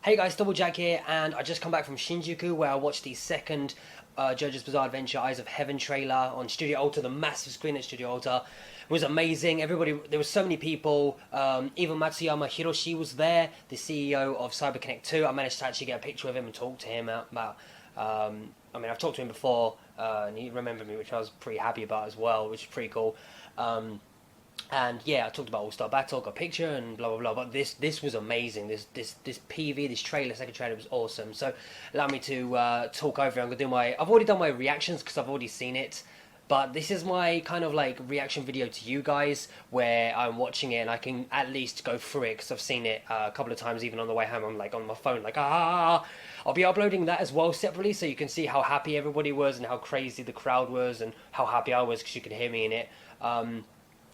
Hey guys, Double Jack here, and I just come back from Shinjuku where I watched the second JoJo's Bizarre Adventure Eyes of Heaven trailer on Studio Alta, the massive screen at Studio Alta. It was amazing. Everybody, there were so many people. Even Matsuyama Hiroshi was there, the CEO of CyberConnect 2. I managed to actually get a picture of him and talk to him about. I've talked to him before, and he remembered me, which I was pretty happy about as well, which is pretty cool. And yeah, I talked about All Star Battle, got a picture, and blah blah blah. But this was amazing. This PV, this trailer, second trailer was awesome. So allow me to talk over. I'm gonna do my. I've already done my reactions because I've already seen it. But this is my kind of like reaction video to you guys, where I'm watching it and I can at least go through it because I've seen it a couple of times. Even on the way home, I'm like on my phone, like ah. I'll be uploading that as well separately, so you can see how happy everybody was and how crazy the crowd was and how happy I was because you could hear me in it.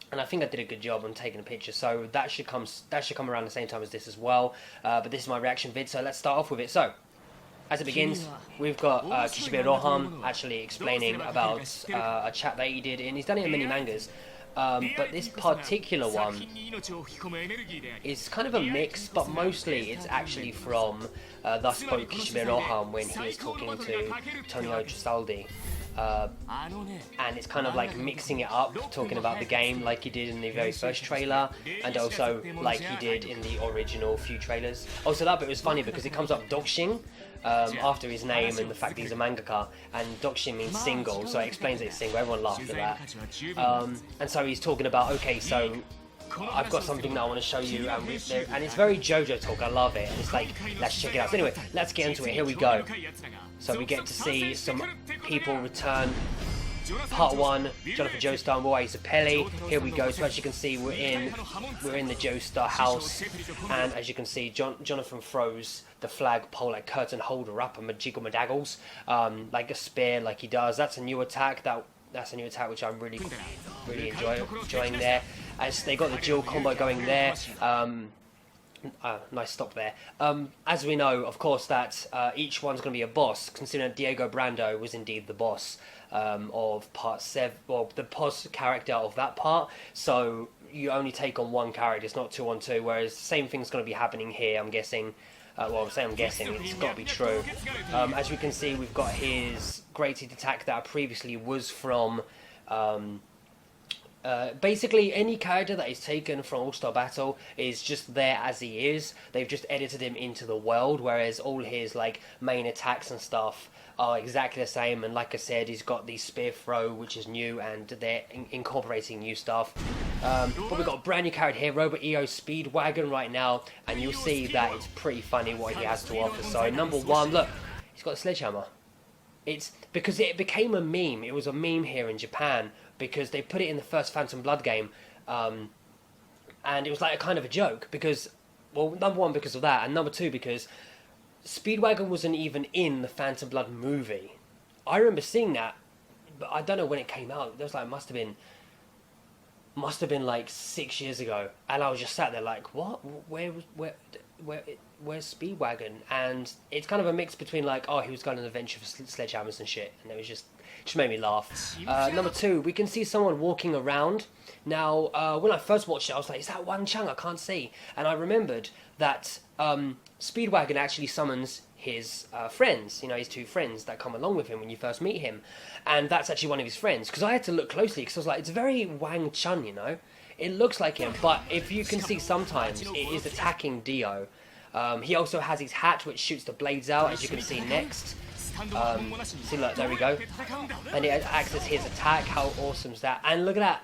And I think I did a good job on taking a picture, so that should come around the same time as this as well. But this is my reaction vid, so let's start off with it. So, as it begins, we've got Kishibe Rohan actually explaining about a chat that he did, and he's done it in many mangas. But this particular one is kind of a mix, but mostly it's actually from Thus Spoke Kishibe Rohan when he was talking to Tonio Trusaldi. And it's kind of like mixing it up, talking about the game like he did in the very first trailer, and also like he did in the original few trailers. Also, that bit was funny because it comes up Dokshin after his name and the fact that he's a mangaka, and Dokshin means single, so it explains that he's single. Everyone laughed at that. And so he's talking about, okay, so I've got something that I want to show you, and it's very JoJo talk. I love it. And it's like, let's check it out. So anyway, let's get into it. Here we go. So we get to see some people return. Part 1, Jonathan Joestar and Wai Zappelli. Here we go. So as you can see, we're in the Joestar house, and as you can see, Jonathan throws the flagpole like curtain holder up and jiggle madaggles, like a spear, like he does. That's a new attack. That's a new attack which I'm really enjoying there. As they got the dual combo going there. Nice stop there. As we know, of course, that each one's going to be a boss, considering that Diego Brando was indeed the boss of part 7, well, the boss character of that part. So you only take on one character, it's not 2 on 2, whereas the same thing's going to be happening here, I'm guessing. I'm guessing, it's got to be true. As we can see, we've got his great hit attack that previously was from... basically, any character that is taken from All-Star Battle is just there as he is. They've just edited him into the world, whereas all his like main attacks and stuff are exactly the same. And like I said, he's got the spear throw, which is new, and they're incorporating new stuff. But we've got a brand new character here, Robot EO Speedwagon right now, and you'll see that it's pretty funny what he has to offer. So number 1, look, he's got a sledgehammer. It's because it became a meme. It was a meme here in Japan because they put it in the first Phantom Blood game, and it was like a kind of a joke because, well, number 1 because of that, and number 2 because Speedwagon wasn't even in the Phantom Blood movie. I remember seeing that, but I don't know when it came out. It was like must have been like 6 years ago, and I was just sat there like, what? Where's Speedwagon? And it's kind of a mix between like, oh, he was going on an adventure for sledgehammers and shit, and it was just made me laugh. Number 2, we can see someone walking around. Now, when I first watched it, I was like, is that Wang Chang? I can't see. And I remembered that Speedwagon actually summons his friends, his 2 friends that come along with him when you first meet him. And that's actually one of his friends, because I had to look closely, because I was like, it's very Wang Chun, It looks like him, but if you can see sometimes, it is attacking Dio. He also has his hat, which shoots the blades out, as you can see next. See, look, there we go. And it acts as his attack. How awesome is that? And look at that.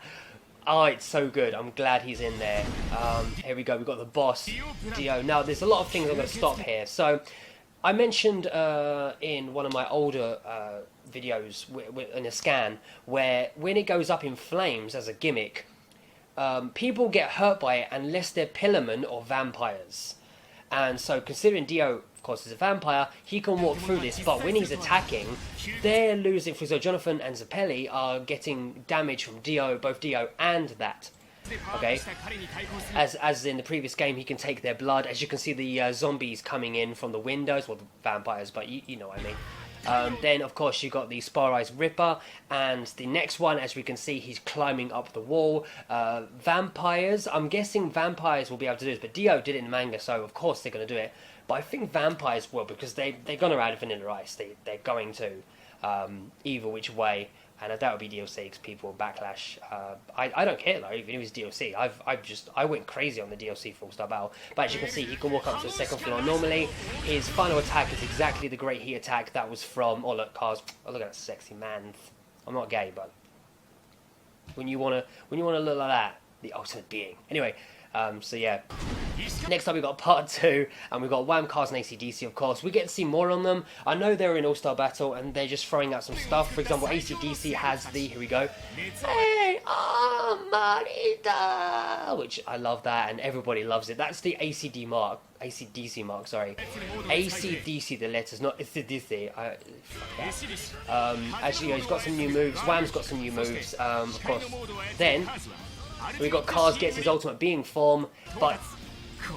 Oh, it's so good. I'm glad he's in there. Here we go. We've got the boss, Dio. Now, there's a lot of things I'm going to stop here. So, I mentioned in one of my older videos in a scan where when it goes up in flames as a gimmick, people get hurt by it unless they're Pillarmen or vampires. And so, considering Dio, of course, is a vampire, he can walk through this, but when he's attacking, they're losing. So Jonathan and Zappelli are getting damage from Dio, both Dio and that. Okay, as in the previous game, he can take their blood. As you can see, the zombies coming in from the windows, well, the vampires, but you know what I mean. Then, of course, you got the Spar Eyes Ripper, and the next one, as we can see, he's climbing up the wall. Vampires, I'm guessing vampires will be able to do this, but Dio did it in the manga, so of course they're going to do it. But I think vampires will, because they're going to add Vanilla Ice. They're going to, either which way. And I doubt it'll be DLC because people will backlash. I don't care though, even if it's DLC. I went crazy on the DLC for All-Star Battle. But as you can see, he can walk up to the second floor normally. His final attack is exactly the Great Heat attack that was from. Oh look, Cars. Oh look at that sexy man. I'm not gay, but when you wanna look like that, the ultimate being. Anyway, so yeah. Next up, we've got part 2, and we've got Wham, Cars, and AC/DC, of course. We get to see more on them. I know they're in All-Star Battle, and they're just throwing out some stuff. For example, AC/DC has the, here we go, Hey, Marita, which I love that, and everybody loves it. That's the AC/DC mark, sorry. AC/DC, the letters, not AC/DC. Actually, he's got some new moves. Wham's got some new moves, of course. Then, we got Cars gets his ultimate being form, but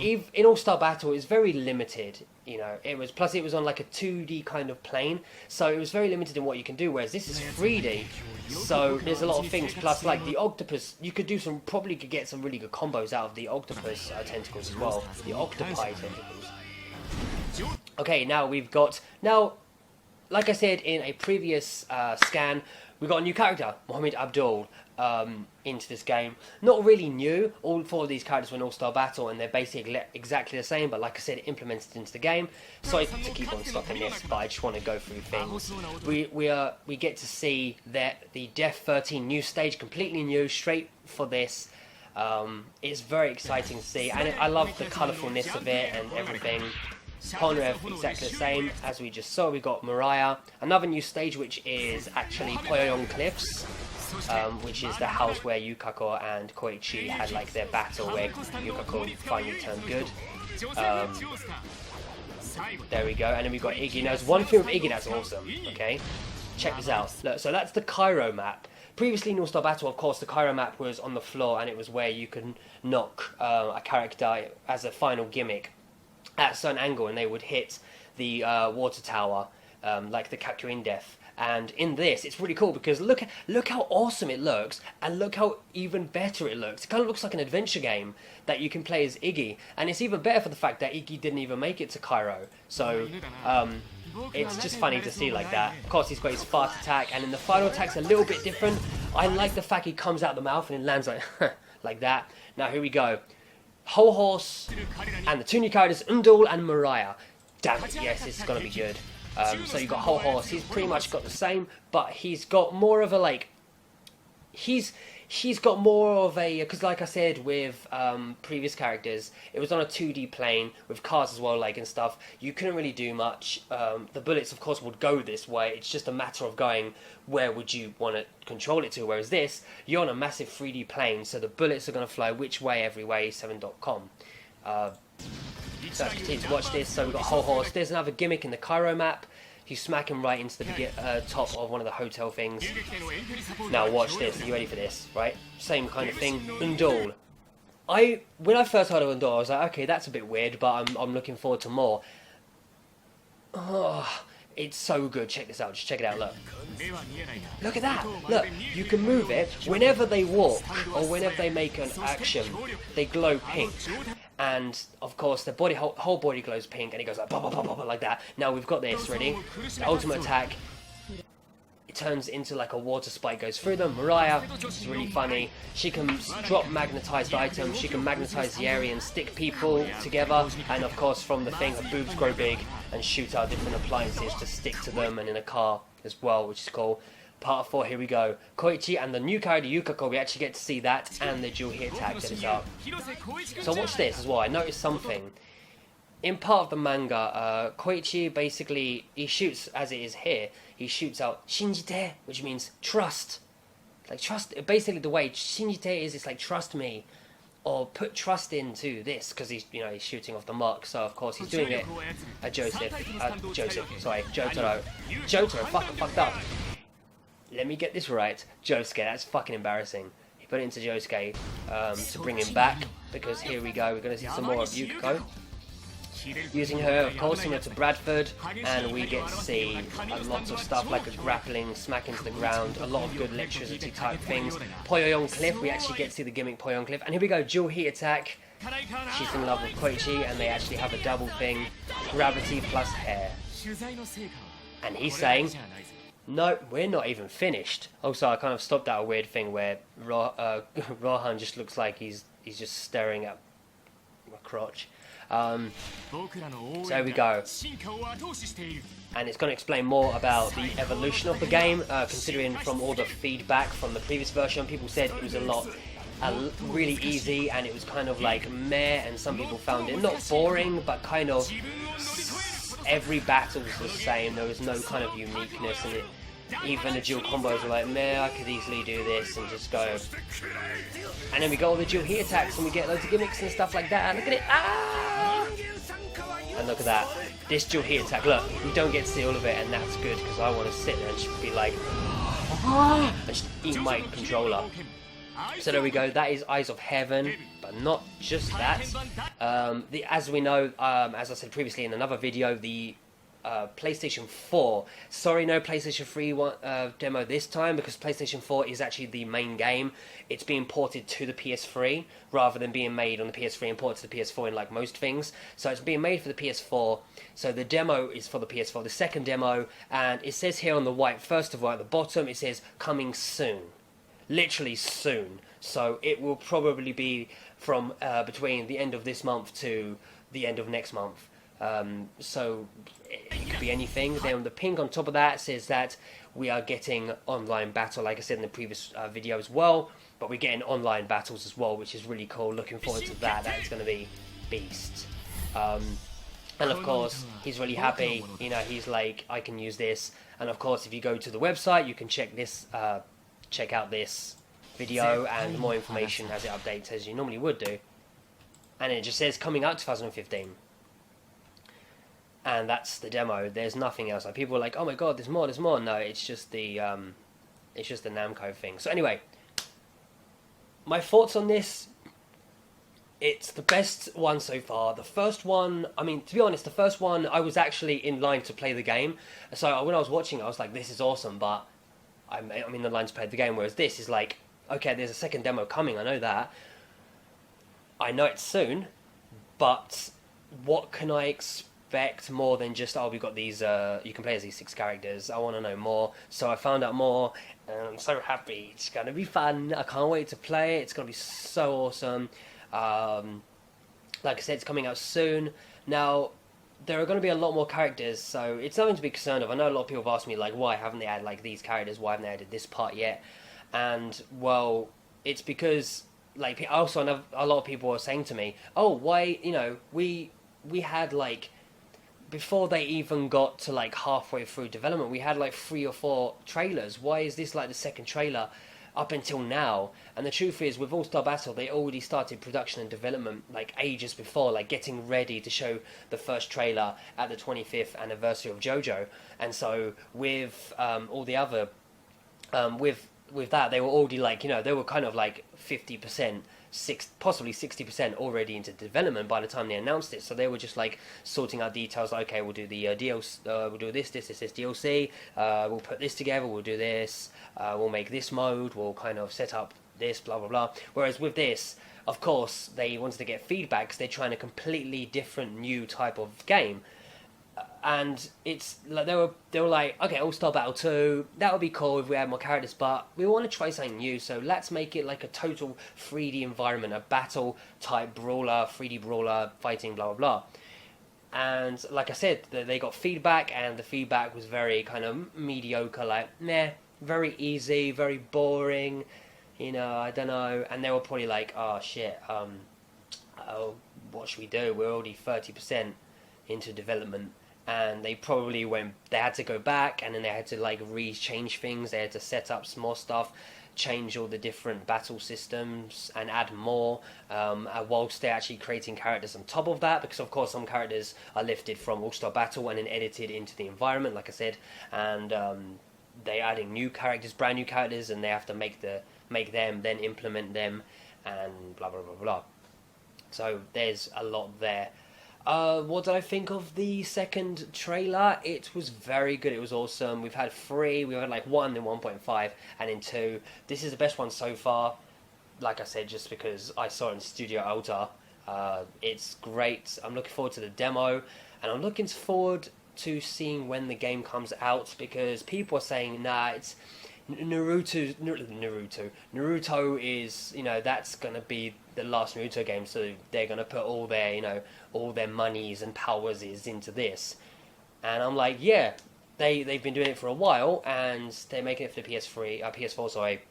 in All-Star Battle it's very limited, you know. It was on like a 2D kind of plane, so it was very limited in what you can do, whereas this is 3D, so there's a lot of things. Plus, like the octopus, you could probably get some really good combos out of the octopus tentacles as well, the octopi tentacles. Okay, now we've got, like I said in a previous scan, we got a new character, Mohamed Abdul, into this game. Not really new. All 4 of these characters were in All-Star Battle, and they're basically exactly the same, but like I said, implemented into the game. Sorry to keep on stopping this, but I just want to go through things. We get to see that the Death 13 new stage, completely new, straight for this. It's very exciting to see, and I love the colourfulness of it and everything. Polnareff, exactly the same as we just saw. We got Mariah, another new stage, which is actually Poyong Cliffs, which is the house where Yukako and Koichi had like their battle, where Yukako finally turned good. There we go, and then we got Iggy. Now, there's one thing with Iggy that's awesome. Okay, check this out. Look, so that's the Cairo map. Previously in All-Star Battle, of course, the Cairo map was on the floor, and it was where you can knock a character as a final gimmick at a certain angle, and they would hit the water tower, like the Kakuin Death. And in this, it's really cool because look how awesome it looks, and look how even better it looks. It kind of looks like an adventure game that you can play as Iggy, and it's even better for the fact that Iggy didn't even make it to Cairo. So it's just funny to see like that. Of course, he's got his fast attack, and then the final attack's a little bit different. I like the fact he comes out the mouth and it lands like like that. Now here we go. Whole Horse, and the 2 new characters, Undul and Mariah. Damn it, yes, it's gonna be good. So you've got Whole Horse, he's pretty much got the same, but he's got more of a, like, he's got more of a, because like I said with previous characters, it was on a 2D plane with cars as well, like, and stuff. You couldn't really do much. The bullets, of course, would go this way. It's just a matter of going, where would you want to control it to? Whereas this, you're on a massive 3D plane, so the bullets are going to fly which way, every way, 7.com. So let's continue to watch this. So we've got Whole Horse. There's another gimmick in the Cairo map. You smack him right into the top of one of the hotel things. Now watch this. Are you ready for this? Right? Same kind of thing. Undul. When I first heard of Undul, I was like, okay, that's a bit weird, but I'm looking forward to more. Oh, it's so good. Check this out. Just check it out. Look at that. Look, you can move it. Whenever they walk or whenever they make an action, they glow pink. And of course, their whole body glows pink, and it goes like bah, bah, bah, bah, bah, like that. Now we've got this ready. The ultimate attack. It turns into like a water spike, goes through them. Mariah is really funny. She can drop magnetized items. She can magnetize the area and stick people together. And of course, from the thing, her boobs grow big and shoot out different appliances to stick to them, and in a car as well, which is cool. Part 4, here we go. Koichi and the new character Yukako, we actually get to see that, and the dual hit attack that is up. So watch this as well. I noticed something. In part of the manga, Koichi basically, he shoots, as it is here, he shoots out Shinjite, which means trust. Like trust, basically the way Shinjite is, it's like trust me, or put trust into this, because he's shooting off the mark. So of course he's doing it. Jotaro, fucked up. Let me get this right. Josuke, that's fucking embarrassing. He put it into Josuke to bring him back, because here we go, we're going to see some more of Yukiko. using her, of course, similar to Bradford, and we get to see lots of stuff like a grappling, smack into the ground, a lot of good electricity type things. Poyoyon Cliff, we actually get to see the gimmick Poyoyon Cliff, and here we go, dual heat attack. She's in love with Koichi, and they actually have a double thing, gravity plus hair. And he's saying, no, we're not even finished. Also, I kind of stopped at a weird thing where Rohan just looks like he's just staring at my crotch. So there we go. And it's going to explain more about the evolution of the game, considering from all the feedback from the previous version, people said it was really easy, and it was kind of like meh, and some people found it not boring, but kind of every battle was the same. There was no kind of uniqueness in it. Even the dual combos were like, meh, I could easily do this and just go. And then we got all the dual heat attacks, and we get loads of gimmicks and stuff like that. Look at it, ah! And look at that, this dual heat attack. Look, we don't get to see all of it, and that's good because I want to sit there and just be like, ah! And just eat my controller. So there we go, that is Eyes of Heaven, but not just that. As we know, as I said previously in another video, the PlayStation 4, sorry no PlayStation 3 demo this time, because PlayStation 4 is actually the main game. It's being ported to the PS3 rather than being made on the PS3 and ported to the PS4 in like most things. So it's being made for the PS4, so the demo is for the PS4, the second demo, and it says here on the white, first of all at the bottom, it says coming soon. Literally soon. So it will probably be from between the end of this month to the end of next month. So it could be anything. Then the pink on top of that says that we are getting online battle, like I said in the previous video as well, but we're getting online battles as well, which is really cool. Looking forward to that. That's going to be beast. And of course, he's really happy. You know, he's like, I can use this. And of course, if you go to the website, you can check out this video and more information as it updates, as you normally would do. And it just says coming out 2015. And that's the demo. There's nothing else. Like, people are like, oh my god, there's more. No, it's just the Namco thing. So anyway, my thoughts on this. It's the best one so far. The first one, I mean, to be honest, the first one, I was actually in line to play the game. So when I was watching, I was like, this is awesome, but I'm in the line to play the game. Whereas this is like, okay, there's a second demo coming, I know that. I know it's soon, but what can I expect more than just, oh, we've got these, you can play as these 6 characters. I want to know more. So I found out more, and I'm so happy. It's going to be fun. I can't wait to play it. It's going to be so awesome. Like I said, it's coming out soon. Now, there are going to be a lot more characters, so it's nothing to be concerned of. I know a lot of people have asked me, like, why haven't they added, like, these characters? Why haven't they added this part yet? And, well, it's because, like, also a lot of people are saying to me, oh, why, you know, we had, like, before they even got to, like, halfway through development, we had, like, 3 or 4 trailers. Why is this, like, the second trailer up until now? And the truth is, with All Star Battle, they already started production and development like ages before, like getting ready to show the first trailer at the 25th anniversary of JoJo. And so with all the other with that, they were already like, you know, they were kind of like 50%, possibly 60% already into development by the time they announced it. So they were just like sorting out details. Like, okay, we'll do the DLC, we'll do this DLC. We'll put this together. We'll do this. We'll make this mode. We'll kind of set up this, blah blah blah. Whereas with this, of course, they wanted to get feedback because they're trying a completely different, new type of game. And it's like they were like, okay, All Star Battle 2, that would be cool if we had more characters, but we want to try something new, so let's make it like a total 3D environment, a battle type brawler, 3D brawler, fighting, blah blah blah. And like I said, they got feedback, and the feedback was very kind of mediocre, like meh, very easy, very boring, you know, I don't know. And they were probably like, oh shit, what should we do? We're already 30% into development. And they probably they had to go back, and then they had to like change things. They had to set up some more stuff, change all the different battle systems, and add more. Whilst they're actually creating characters on top of that, because of course some characters are lifted from All Star Battle and then edited into the environment, like I said, and they're adding new characters, brand new characters, and they have to make them, then implement them, and blah blah blah blah. So there's a lot there. What did I think of the second trailer? It was very good. It was awesome. We've had three. We've had like one, then 1.5, and then two. This is the best one so far. Like I said, just because I saw it in Studio Alta. It's great. I'm looking forward to the demo, and I'm looking forward to seeing when the game comes out because people are saying, nah, it's Naruto is, that's gonna be the last Naruto game, so they're gonna put all their monies and powers is into this, and I'm like, yeah, they've been doing it for a while, and they're making it for the PS4, sorry,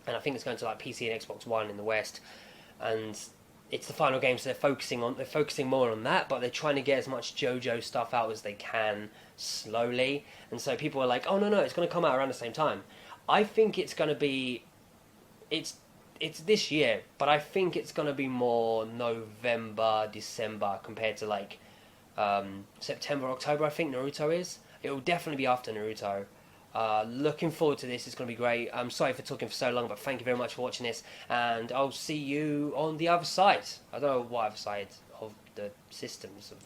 and I think it's going to like PC and Xbox One in the West, and it's the final game, so they're focusing more on that, but they're trying to get as much JoJo stuff out as they can slowly, and so people are like, oh no, it's going to come out around the same time. I think it's going to be, it's this year, but I think it's going to be more November, December compared to like September, October. I think Naruto is. It will definitely be after Naruto. Looking forward to this. It's going to be great. I'm sorry for talking for so long, but thank you very much for watching this, and I'll see you on the other side. I don't know what other side of the systems of